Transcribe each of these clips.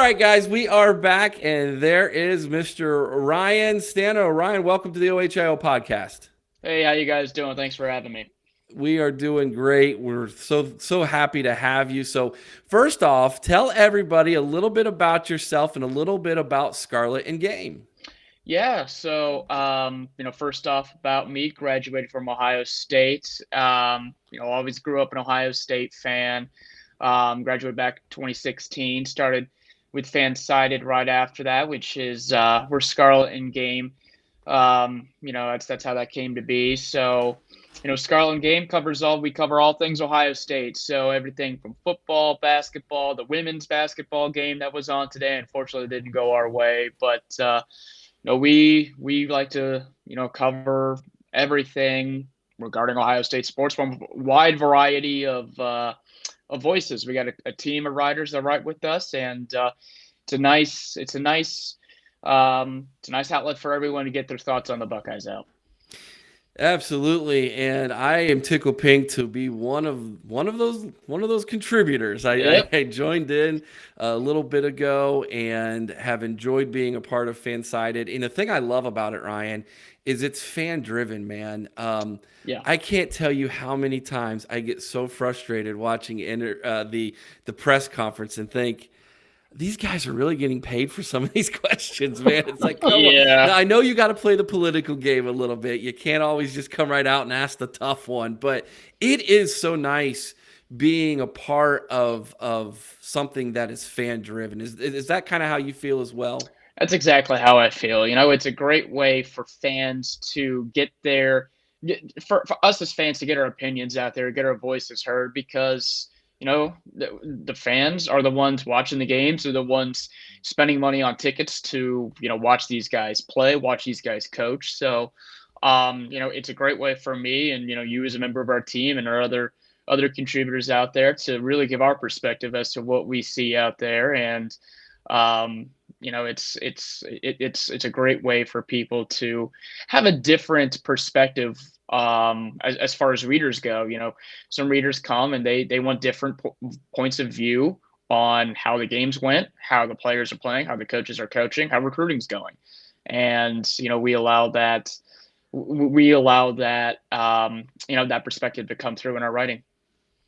right, guys, we are back, and there is Mr. Ryan Stano. Ryan, welcome to the OHIO podcast. Hey, how you guys doing? Thanks for having me. We are doing great. We're so happy to have you. So, first off, tell everybody a little bit about yourself and a little bit about Scarlet and Game. First off about me, graduated from Ohio State. Always grew up an Ohio State fan. Graduated back 2016. Started with Fansided right after that, which is we're Scarlet in Game. That's how that came to be. So, Scarlet and Game we cover all things Ohio State. So everything from football, basketball, the women's basketball game that was on today. Unfortunately, didn't go our way, but we like to cover everything regarding Ohio State sports from a wide variety of voices. We got a team of writers that write with us, and it's a nice outlet for everyone to get their thoughts on the Buckeyes out. Absolutely, and I am tickled pink to be one of those contributors. I, Yep. I joined in a little bit ago and have enjoyed being a part of Fansided. And the thing I love about it, Ryan, is it's fan driven, man. Yeah. I can't tell you how many times I get so frustrated watching the press conference and think these guys are really getting paid for some of these questions, man. It's like, come on. Yeah. Now, I know you got to play the political game a little bit. You can't always just come right out and ask the tough one, but it is so nice being a part of something that is fan driven. Is that kind of how you feel as well? That's exactly how I feel. It's a great way for fans to for us as fans to get our opinions out there, get our voices heard, because the fans are the ones watching the games, they're the ones spending money on tickets to watch these guys play, watch these guys coach. So it's a great way for me and you as a member of our team and our other contributors out there to really give our perspective as to what we see out there. And it's a great way for people to have a different perspective as far as readers go. Some readers come and they want different points of view on how the games went, how the players are playing, how the coaches are coaching, how recruiting's going. And we allow that that perspective to come through in our writing.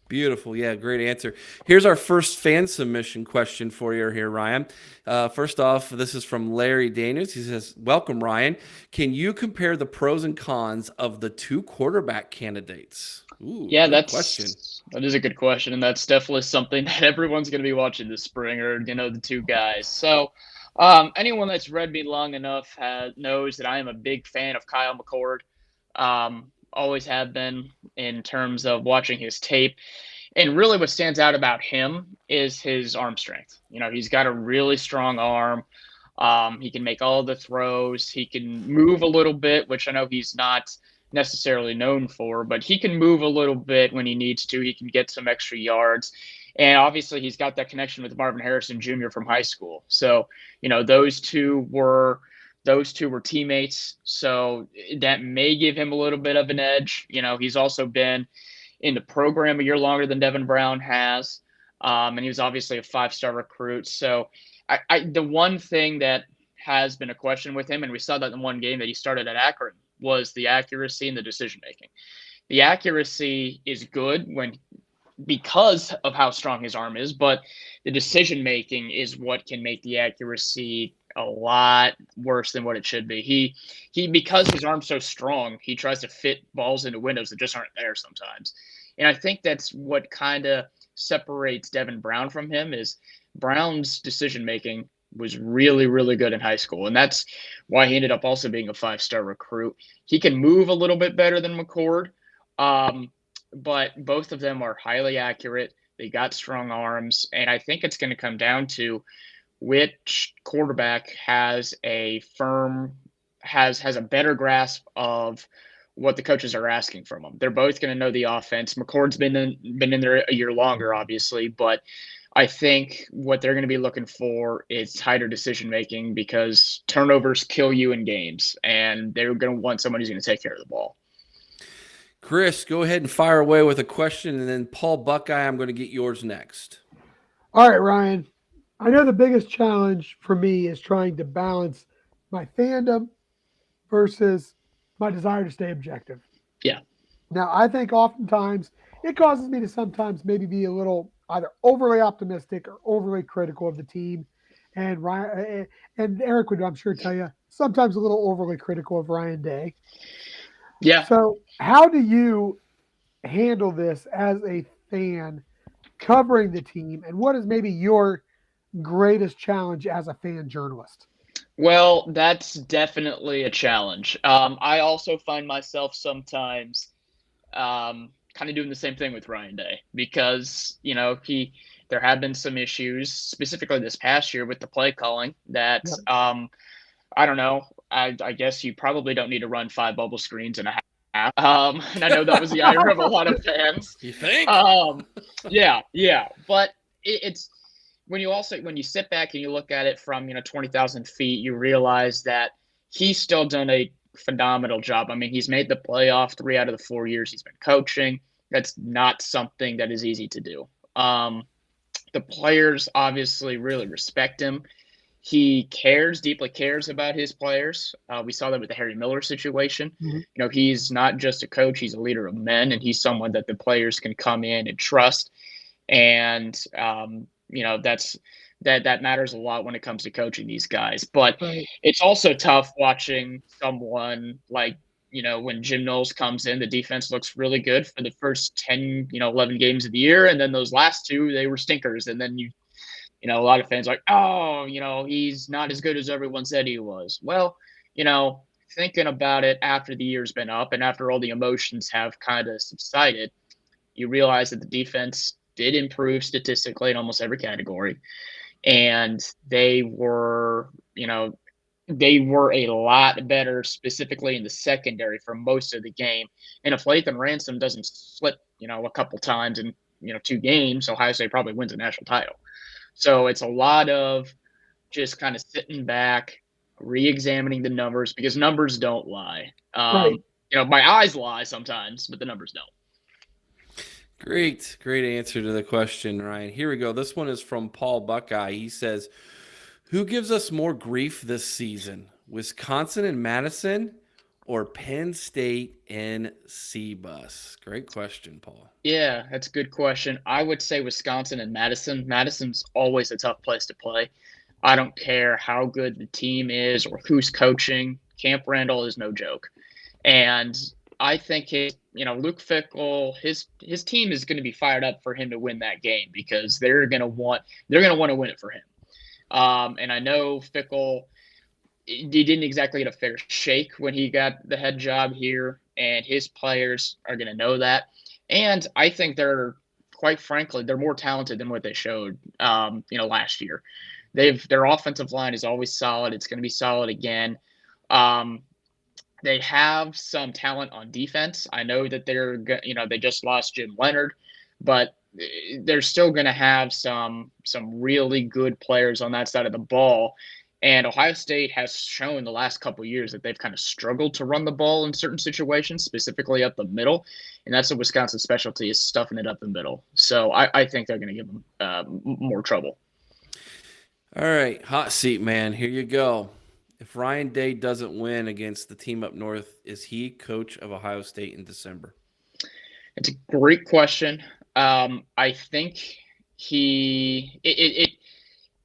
Beautiful. Yeah, great answer. Here's our first fan submission question for you here, Ryan. First off, this is from Larry Daniels. He says, welcome, Ryan. Can you compare the pros and cons of the two quarterback candidates? Ooh, Yeah, good question. that is a good question, and that's definitely something that everyone's going to be watching this spring, or the two guys. So, anyone that's read me long enough knows that I am a big fan of Kyle McCord. Always have been in terms of watching his tape, and really what stands out about him is his arm strength. He's got a really strong arm. He can make all the throws. He can move a little bit, which I know he's not necessarily known for, but he can move a little bit when he needs to. He can get some extra yards. And obviously, he's got that connection with Marvin Harrison Jr. from high school. So, those two were teammates. So that may give him a little bit of an edge. He's also been in the program a year longer than Devin Brown has. And he was obviously a 5-star recruit. So the one thing that has been a question with him, and we saw that in one game that he started at Akron, was the accuracy and the decision making. The accuracy is good because of how strong his arm is, but the decision making is what can make the accuracy a lot worse than what it should be. He because his arm's so strong, he tries to fit balls into windows that just aren't there sometimes. And I think that's what kind of separates Devin Brown from him. Is Brown's decision making was really, really good in high school. And that's why he ended up also being a 5-star recruit. He can move a little bit better than McCord, but both of them are highly accurate. They got strong arms. And I think it's going to come down to which quarterback has a better grasp of what the coaches are asking from them. They're both going to know the offense. McCord's been in there a year longer, obviously, but I think what they're going to be looking for is tighter decision making, because turnovers kill you in games, and they're going to want someone who's going to take care of the ball. Chris, go ahead and fire away with a question, and then Paul Buckeye, I'm going to get yours next. All right, Ryan. I know the biggest challenge for me is trying to balance my fandom versus my desire to stay objective. Yeah. Now, I think oftentimes it causes me to sometimes maybe be a little either overly optimistic or overly critical of the team. And Ryan and Eric would, I'm sure, tell you sometimes a little overly critical of Ryan Day. Yeah. So, how do you handle this as a fan covering the team? And what is maybe your greatest challenge as a fan journalist? Well, that's definitely a challenge. I also find myself sometimes kind of doing the same thing with Ryan Day because there have been some issues specifically this past year with the play calling that Yep. I don't know. I guess you probably don't need to run five bubble screens and a half. And I know that was the ire of a lot of fans. You think? Um, yeah, yeah, but it's when you sit back and you look at it from 20,000 feet, you realize that he's still done a phenomenal job. I mean, he's made the playoff 3 out of the 4 years he's been coaching. That's not something that is easy to do. The players obviously really respect him. He deeply cares about his players. We saw that with the Harry Miller situation. Mhm. He's not just a coach; he's a leader of men, and he's someone that the players can come in and trust. And that matters a lot when it comes to coaching these guys. But Right. it's also tough watching someone like when Jim Knowles comes in, the defense looks really good for the first 10, 11 games of the year, and then those last two they were stinkers, and then a lot of fans are like, oh, he's not as good as everyone said he was. Well, thinking about it after the year's been up and after all the emotions have kind of subsided, you realize that the defense did improve statistically in almost every category. And they were a lot better specifically in the secondary for most of the game. And if Lathan Ransom doesn't slip, a couple times in, 2 games, Ohio State probably wins a national title. So it's a lot of just kind of sitting back, re-examining the numbers because numbers don't lie. Right. My eyes lie sometimes, but the numbers don't. Great answer to the question, Ryan. Here we go. This one is from Paul Buckeye. He says, "Who gives us more grief this season, Wisconsin and Madison, or Penn State and C-Bus?" Great question, Paul. Yeah, that's a good question. I would say Wisconsin and Madison. Madison's always a tough place to play. I don't care how good the team is or who's coaching. Camp Randall is no joke. And I think Luke Fickell, his team is going to be fired up for him to win that game because they're going to want to win it for him. And I know Fickell, he didn't exactly get a fair shake when he got the head job here, and his players are going to know that. And I think quite frankly, they're more talented than what they showed, last year. Their offensive line is always solid. It's going to be solid again. Um, they have some talent on defense. I know that they just lost Jim Leonard, but they're still going to have some really good players on that side of the ball. And Ohio State has shown the last couple of years that they've kind of struggled to run the ball in certain situations, specifically up the middle. And that's a Wisconsin specialty, is stuffing it up the middle. So I think they're going to give them more trouble. All right, hot seat, man. Here you go. If Ryan Day doesn't win against the team up north, is he coach of Ohio State in December? It's a great question. I think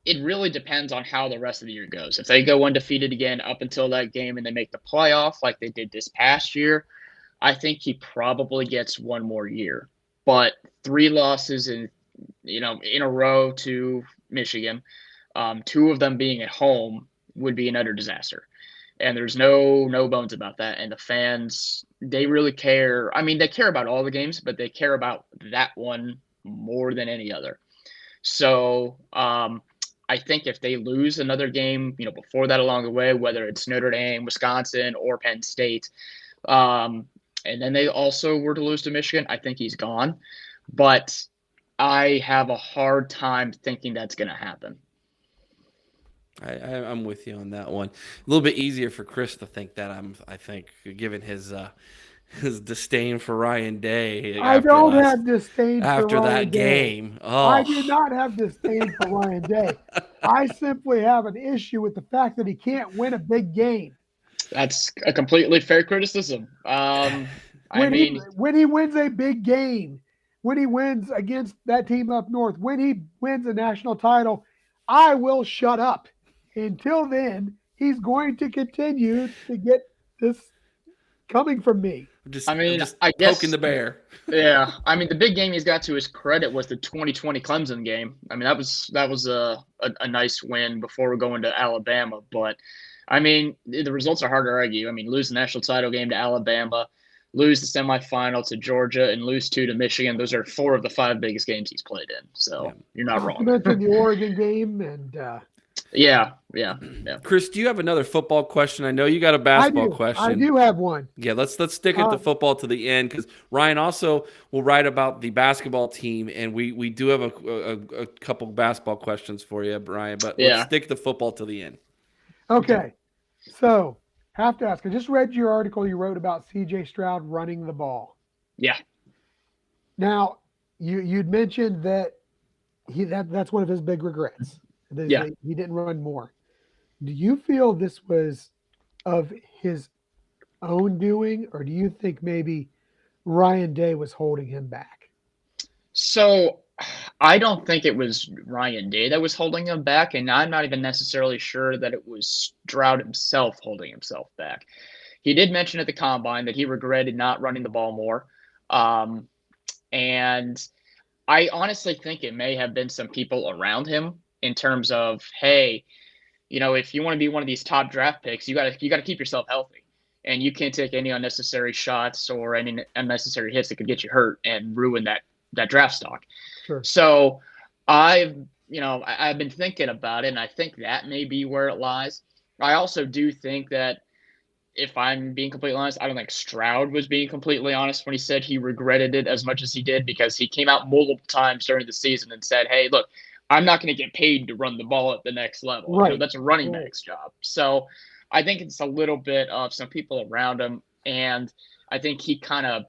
it really depends on how the rest of the year goes. If they go undefeated again up until that game and they make the playoff like they did this past year, I think he probably gets one more year. But 3 losses in a row to Michigan, two of them being at home, would be an utter disaster. And there's no bones about that. And the fans, they really care. I mean, they care about all the games, but they care about that one more than any other. So I think if they lose another game, before that along the way, whether it's Notre Dame, Wisconsin, or Penn State, and then they also were to lose to Michigan, I think he's gone. But I have a hard time thinking that's going to happen. I'm with you on that one. A little bit easier for Chris to think that. I think, given his disdain for Ryan Day I after don't have disdain for after Ryan that Day. game. I do Oh, not have disdain for Ryan Day. I simply have an issue with the fact that he can't win a big game. That's a completely fair criticism. I When he mean, when he wins a big game, when he wins against that team up north, when he wins a national title, I will shut up. Until then, he's going to continue to get this coming from me. I'm just I poking guess, the bear. yeah. I mean, the big game he's got to his credit was the 2020 Clemson game. I mean, that was a nice win before we go into Alabama. But I mean, the results are hard to argue. I mean, lose the national title game to Alabama, lose the semifinal to Georgia, and lose 2 to Michigan. Those are 4 of the 5 biggest games he's played in. So Yeah. you're not Not to wrong. mention the Oregon game, and Yeah. Chris, do you have another football question? I know you got a I basketball do. I question. do have one. Yeah, let's stick at the football to the end because Ryan also will write about the basketball team, and we do have a couple basketball questions for you, Brian. But let's Yeah. stick the football to the end. Okay, so have to ask. I just read your article you wrote about C.J. Stroud running the ball. Yeah. Now, you'd mentioned that that's one of his big regrets. Yeah. That he didn't run more. Do you feel this was of his own doing, or do you think maybe Ryan Day was holding him back? So I don't think it was Ryan Day that was holding him back, and I'm not even necessarily sure that it was Stroud himself holding himself back. He did mention at the combine that he regretted not running the ball more. And I honestly think it may have been some people around him in terms of, hey, if you want to be one of these top draft picks, you gotta keep yourself healthy. And you can't take any unnecessary shots or any unnecessary hits that could get you hurt and ruin that draft stock. Sure. So I've been thinking about it, and I think that may be where it lies. I also do think that, if I'm being completely honest, I don't think Stroud was being completely honest when he said he regretted it as much as he did, because he came out multiple times during the season and said, hey, look, I'm not going to get paid to run the ball at the next level. Right. That's a running back's job. So I think it's a little bit of some people around him, and I think he kind of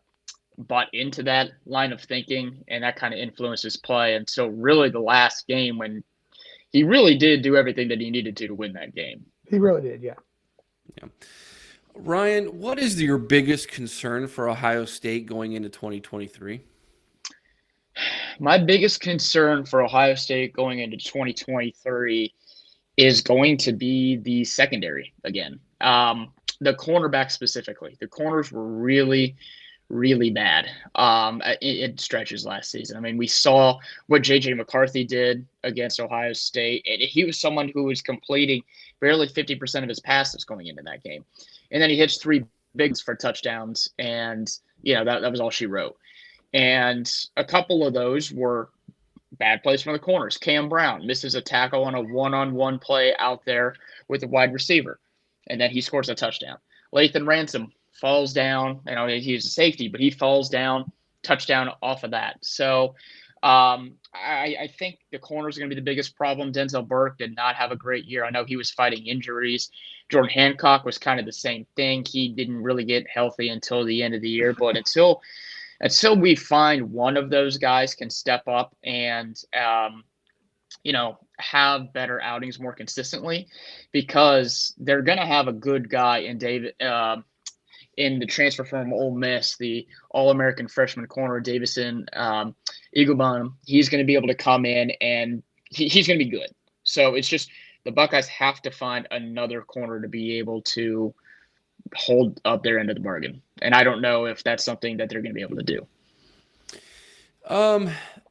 bought into that line of thinking, and that kind of influenced his play until really the last game, when he really did do everything that he needed to win that game. He really did, yeah. Yeah. Ryan, what is your biggest concern for Ohio State going into 2023? My biggest concern for Ohio State going into 2023 is going to be the secondary again. The cornerback specifically. The corners were really, really bad in stretches last season. I mean, we saw what J.J. McCarthy did against Ohio State. He was someone who was completing barely 50% of his passes going into that game. And then he hits 3 bigs for touchdowns, and that was all she wrote. And a couple of those were bad plays from the corners. Cam Brown misses a tackle on a one-on-one play out there with a wide receiver, and then he scores a touchdown. Lathan Ransom falls down. He's a safety, but he falls down, touchdown off of that. So I think the corners are going to be the biggest problem. Denzel Burke did not have a great year. I know he was fighting injuries. Jordan Hancock was kind of the same thing. He didn't really get healthy until the end of the year, but until we find one of those guys can step up and have better outings more consistently, because they're going to have a good guy in David in the transfer from Ole Miss, the All-American freshman corner, Davison Eaglebaum. He's going to be able to come in, and he's going to be good. So it's just the Buckeyes have to find another corner to be able to hold up their end of the bargain. And I don't know if that's something that they're going to be able to do.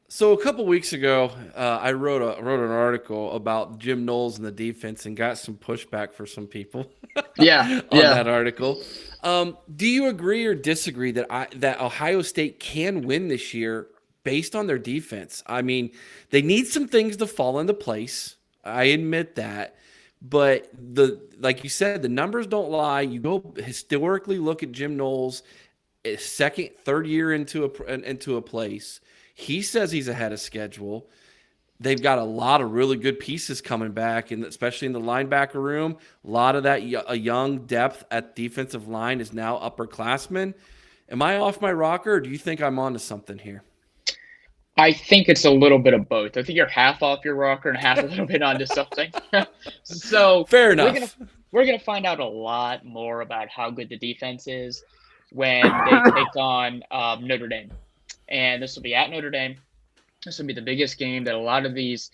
So a couple weeks ago, I wrote an article about Jim Knowles and the defense and got some pushback for some people on that article. Do you agree or disagree that Ohio State can win this year based on their defense? I mean, they need some things to fall into place. I admit that. But like you said, the numbers don't lie. You go historically look at Jim Knowles, second, third year into a place. He says he's ahead of schedule. They've got a lot of really good pieces coming back, and especially in the linebacker room. A lot of that a young depth at defensive line is now upperclassmen. Am I off my rocker, or do you think I'm onto something here? I think it's a little bit of both. I think you're half off your rocker and half a little bit onto something. So Fair we're gonna enough. we're gonna find out a lot more about how good the defense is when they take on Notre Dame, and this will be at Notre Dame. This will be the biggest game that a lot of these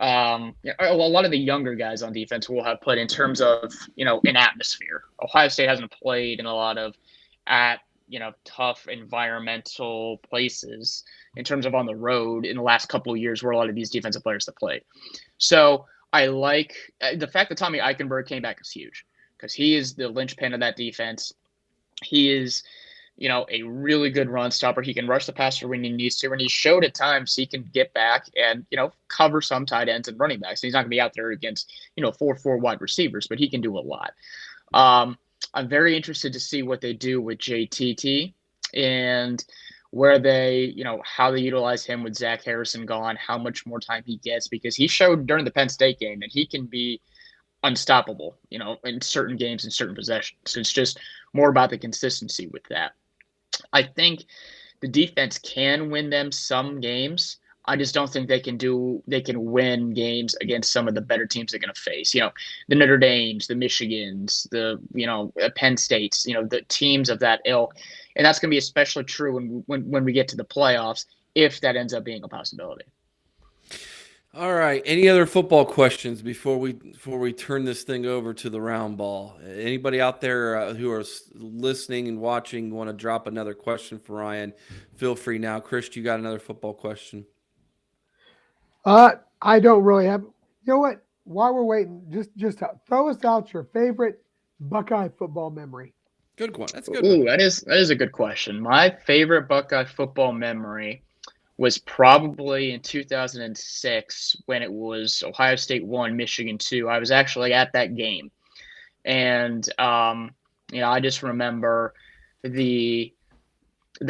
a lot of the younger guys on defense will have put in terms of an atmosphere. Ohio State hasn't played in a lot of at tough environmental places in terms of on the road in the last couple of years where a lot of these defensive players have played. So I like the fact that Tommy Eichenberg came back is huge because he is the linchpin of that defense. He is a really good run stopper. He can rush the passer when he needs to, and he showed at times he can get back and cover some tight ends and running backs. He's not going to be out there against 4 wide receivers, but he can do a lot. I'm very interested to see what they do with JTT and where they, how they utilize him with Zach Harrison gone, how much more time he gets, because he showed during the Penn State game that he can be unstoppable, in certain games and certain possessions. So it's just more about the consistency with that. I think the defense can win them some games. I just don't think they can win games against some of the better teams they're going to face. The Notre Dames, the Michigans, the Penn States, the teams of that ilk, and that's going to be especially true when we get to the playoffs if that ends up being a possibility. All right. Any other football questions before we turn this thing over to the round ball? Anybody out there who are listening and watching want to drop another question for Ryan? Feel free now. Chris, you got another football question? I don't really have. You know what? While we're waiting, just throw us out your favorite Buckeye football memory. Good one. That's a good. Ooh, that is a good question. My favorite Buckeye football memory was probably in 2006 when it was Ohio State 1, Michigan 2. I was actually at that game. And, I just remember the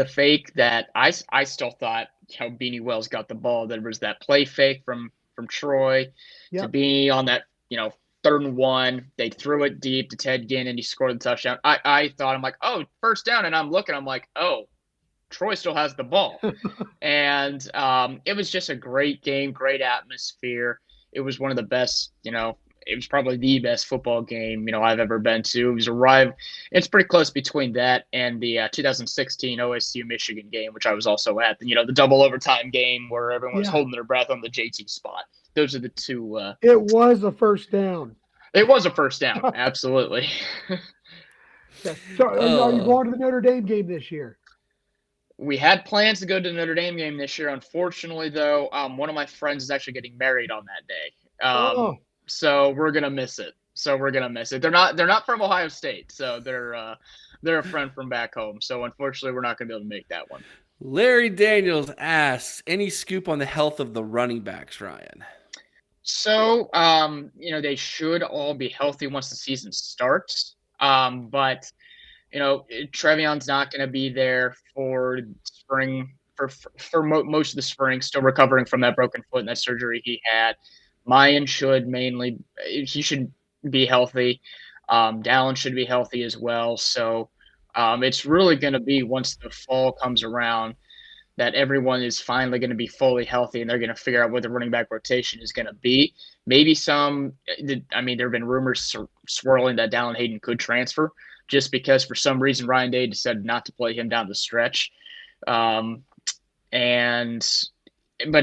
fake that I still thought, Beanie Wells got the ball. There was that play fake from Troy to be on that, 3rd and 1. They threw it deep to Ted Ginn and he scored the touchdown. I thought, I'm like, oh, first down. And I'm like, oh, Troy still has the ball. And it was just a great game, great atmosphere. It was one of the best, it was probably the best football game, I've ever been to. It was it's pretty close between that and the 2016 OSU Michigan game, which I was also at, the double overtime game where everyone was holding their breath on the JT spot. Those are the two. It was a first down. It was a first down. Absolutely. So are you going to the Notre Dame game this year? We had plans to go to the Notre Dame game this year. Unfortunately, though, one of my friends is actually getting married on that day. So we're gonna miss it. They're not from Ohio State, so they're a friend from back home. So unfortunately, we're not gonna be able to make that one. Larry Daniels asks, any scoop on the health of the running backs, Ryan? So they should all be healthy once the season starts. But Trevion's not going to be there for spring for most of the spring, still recovering from that broken foot and that surgery he had. Mayan he should be healthy. Dallin should be healthy as well. So it's really going to be once the fall comes around that everyone is finally going to be fully healthy and they're going to figure out what the running back rotation is going to be. Maybe there have been rumors swirling that Dallin Hayden could transfer just because for some reason Ryan Day decided not to play him down the stretch. But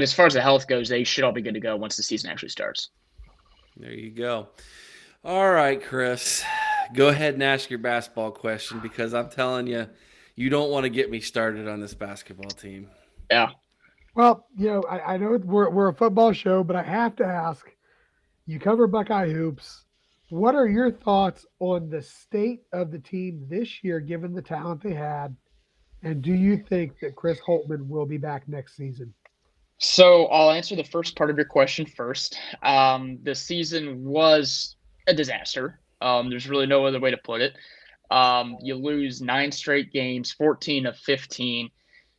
as far as the health goes, they should all be good to go once the season actually starts. There you go. All right, Chris, go ahead and ask your basketball question because I'm telling you, you don't want to get me started on this basketball team. Yeah. Well, I know we're a football show, but I have to ask, you cover Buckeye hoops. What are your thoughts on the state of the team this year, given the talent they had? And do you think that Chris Holtmann will be back next season? So I'll answer the first part of your question first. The season was a disaster. There's really no other way to put it. You lose 9 straight games, 14 of 15.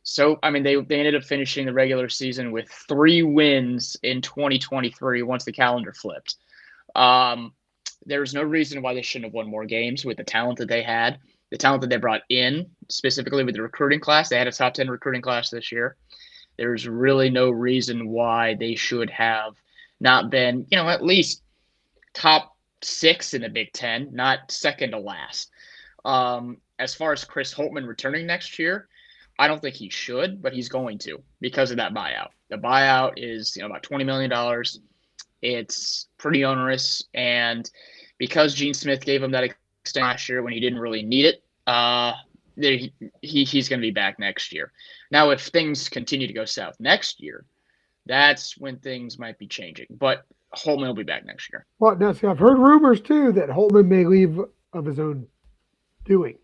So, they ended up finishing the regular season with 3 wins in 2023 once the calendar flipped. There's no reason why they shouldn't have won more games with the talent that they had. the talent that they brought in, specifically with the recruiting class. They had a top 10 recruiting class this year. There's really no reason why they should have not been, at least top 6 in the Big Ten, not second to last. As far as Chris Holtmann returning next year, I don't think he should, but he's going to because of that buyout. The buyout is about $20 million. It's pretty onerous, and because Gene Smith gave him that extension last year when he didn't really need it, he's going to be back next year. Now, if things continue to go south next year, that's when things might be changing. But Holtmann will be back next year. Well, now, see, I've heard rumors too that Holtmann may leave of his own doing.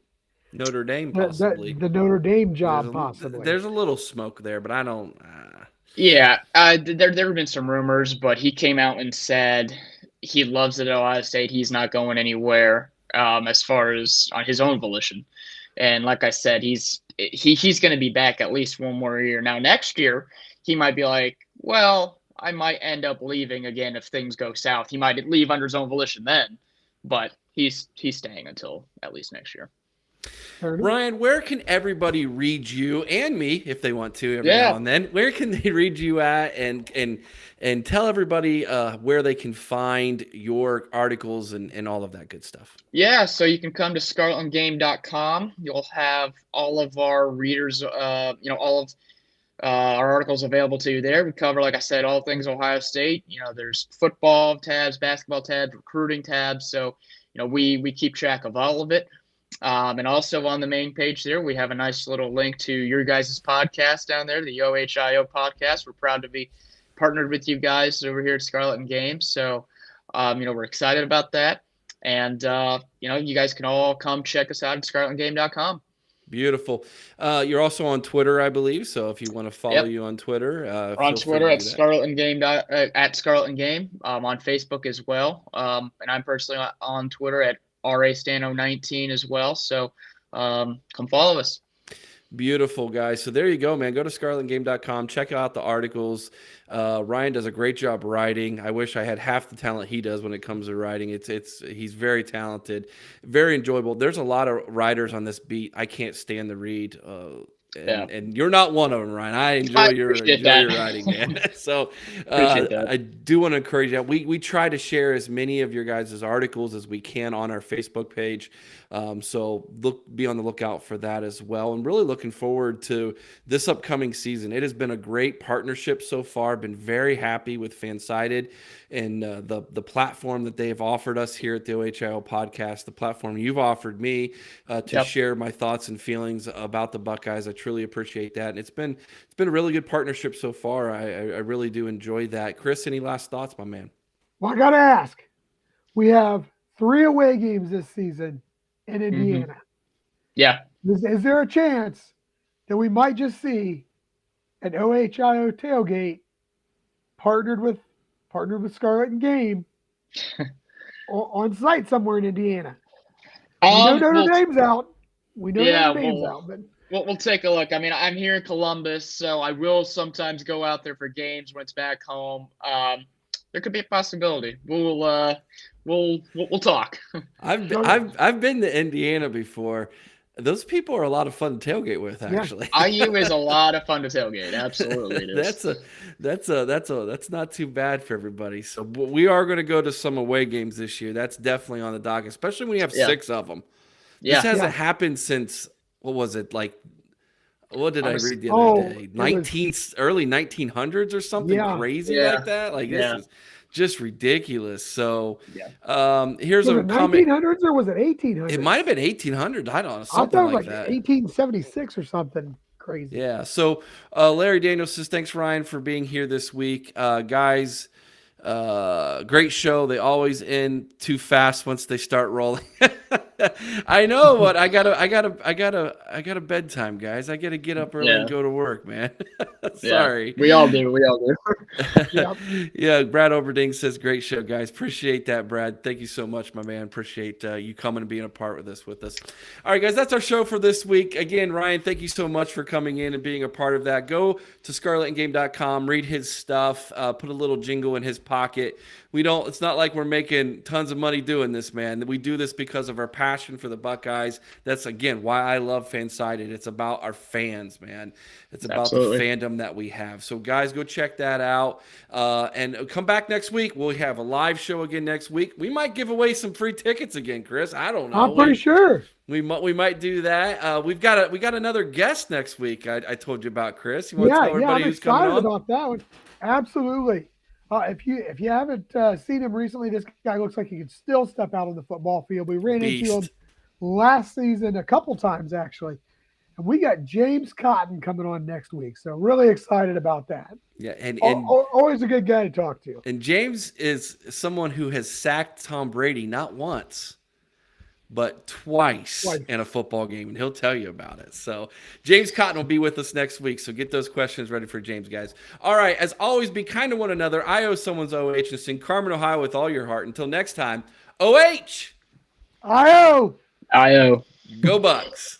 Notre Dame, possibly. The Notre Dame job, possibly. There's a little smoke there, but I don't. Yeah, there have been some rumors, but he came out and said he loves it at Ohio State. He's not going anywhere as far as on his own volition. And like I said, he's going to be back at least one more year. Now, next year, he might be like, well, I might end up leaving again if things go south. He might leave under his own volition then, but he's staying until at least next year. Ryan, where can everybody read you and me if they want to every now and then? Where can they read you at and tell everybody where they can find your articles and all of that good stuff? Yeah, so you can come to scarletandgame.com. You'll have all of our readers, all of our articles available to you there. We cover, like I said, all things Ohio State. There's football tabs, basketball tabs, recruiting tabs. So, we keep track of all of it. And also on the main page there, we have a nice little link to your guys' podcast down there, the OHIO podcast. We're proud to be partnered with you guys over here at Scarlet and Game. So, we're excited about that. And, you guys can all come check us out at scarletandgame.com. Beautiful. You're also on Twitter, I believe. So if you want to follow you on Twitter, we're on Twitter at Scarlet and Game at Scarlet and Game. On Facebook as well. And I'm personally on Twitter at Stano19 as well. So come follow us. Beautiful, guys. So there you go, man. Go to scarletandgame.com. Check out the articles. Ryan does a great job writing. I wish I had half the talent he does when it comes to writing. He's very talented, very enjoyable. There's a lot of writers on this beat I can't stand to read. And you're not one of them, Ryan. I enjoy your writing, man. So I do want to encourage you. We try to share as many of your guys' articles as we can on our Facebook page. So be on the lookout for that as well. And really looking forward to this upcoming season. It has been a great partnership so far. Been very happy with Fansided and the platform that they have offered us here at the OHIO podcast, the platform you've offered me to share my thoughts and feelings about the Buckeyes. I truly appreciate that. And it's been a really good partnership so far. I really do enjoy that. Chris, any last thoughts, my man? Well, I got to ask. We have 3 away games this season in Indiana. Mm-hmm. Yeah. Is there a chance that we might just see an OHIO tailgate partnered with Scarlet and Game on site somewhere in Indiana? We know Notre Dame's out. We know Notre Dame's out, but we'll take a look. I mean, I'm here in Columbus, so I will sometimes go out there for games when it's back home. There could be a possibility. We'll talk. I've been to Indiana before. Those people are a lot of fun to tailgate with, actually. Yeah. IU is a lot of fun to tailgate. Absolutely, it is. That's not too bad for everybody. So we are going to go to some away games this year. That's definitely on the docket, especially when you have 6 of them. This hasn't happened since, what was it, like, what did I read the other day? Early 1900s or something crazy like that? Like, this is just ridiculous. So here's was a it comment. 1900s or was it 1800s? It might have been 1800. I don't know. Something I thought it was like like that. 1876 or something crazy. Yeah. So Larry Daniels says, thanks, Ryan, for being here this week. Guys, great show. They always end too fast once they start rolling. I know, but I got a bedtime, guys. I got to get up early and go to work, man. Sorry. We all do. Yeah. Brad Overding says, great show, guys. Appreciate that, Brad. Thank you so much, my man. Appreciate you coming and being a part with us. All right, guys, that's our show for this week. Again, Ryan, thank you so much for coming in and being a part of that. Go to scarletandgame.com, read his stuff, put a little jingle in his pocket. It's not like we're making tons of money doing this, man. We do this because of our passion passion for the Buckeyes. That's, again, why I love Fansided. It's about our fans, man. It's about Absolutely. the fandom that we have. So, guys, go check that out. And come back next week. We'll have a live show again next week. We might give away some free tickets again, Chris. I don't know. I'm pretty sure. We might do that. We got another guest next week. I told you about, Chris. You want to tell everybody I'm who's coming excited on? about that one. Absolutely. If you haven't seen him recently, this guy looks like he could still step out on the football field. We ran into him last season a couple times actually, and we got James Cotton coming on next week. So really excited about that. Yeah, and always a good guy to talk to. And James is someone who has sacked Tom Brady not once, but twice in a football game, and he'll tell you about it. So James Cotton will be with us next week, so get those questions ready for James, guys. All right, as always, be kind to one another. I owe someone's OH, and sing Carmen, Ohio with all your heart. Until next time, OH! I-O! I-O. Go Bucks!